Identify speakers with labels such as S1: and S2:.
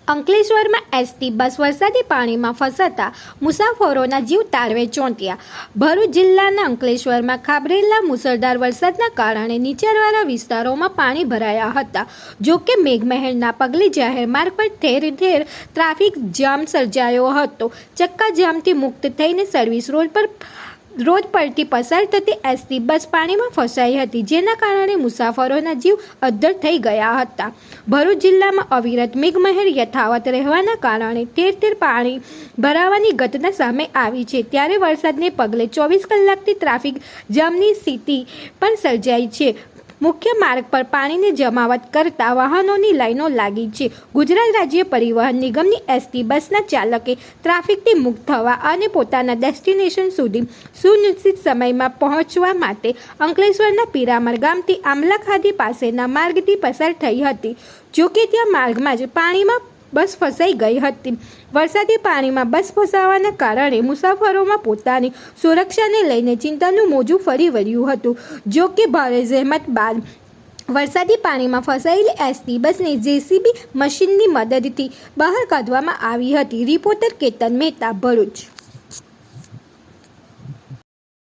S1: અંકલેશ્વરમાં ST bus વરસાદી પાણીમાં ફસાતા મુસાફરોના જીવ તાળવે ચોંટ્યા। ભરૂચ જિલ્લાના અંકલેશ્વરમાં ખાબરેલા મુસળધાર વરસાદના કારણે નીચાણવાળા વિસ્તારોમાં પાણી ભરાયા હતા। જો કે મેઘમહેરના પગલે જાહેર માર્ગ પર ઠેર ઠેર ટ્રાફિક જામ સર્જાયો હતો। ચક્કાજામથી મુક્ત થઈને સર્વિસ રોડ પરથી પસાર થતી એસટી બસ પાણીમાં ફસાઈ હતી, જેના કારણે મુસાફરોના જીવ અદ્ધર થઈ ગયા હતા। ભરૂચ જિલ્લામાં અવિરત મેઘમહેર યથાવત રહેવાના કારણે ઠેર ઠેર પાણી ભરાવાની ઘટના સામે આવી છે। ત્યારે વરસાદને પગલે 24 કલાકથી ટ્રાફિક જામની સ્થિતિ પણ સર્જાઈ છે। મુખ્ય માર્ગ પર પાણીને જમાવટ કરતા વાહનોની લાઈનો લાગી છે। ગુજરાત રાજ્ય પરિવહન નિગમની એસટી બસના ચાલકે ટ્રાફિકથી મુક્ત થવા અને પોતાના ડેસ્ટિનેશન સુધી સુનિશ્ચિત સમયમાં પહોંચવા માટે અંકલેશ્વરના પીરામણ ગામથી આમલાખાદી પાસેના માર્ગથી પસાર થઈ હતી। જો કે ત્યાં માર્ગમાં જ પાણીમાં બસ ફસાઈ ગઈ હતી। વરસાદી પાણીમાં બસ ફસાવાના કારણે મુસાફરોમાં પોતાની સુરક્ષાને લઈને ચિંતાનું મોજું ફરી વળ્યું હતું। જો કે ભારે જહેમત બાદ વરસાદી પાણીમાં ફસાયેલી એસટી બસને જેસીબી મશીનની મદદથી બહાર કાઢવામાં આવી હતી। રિપોર્ટર કેતન મહેતા, ભરૂચ।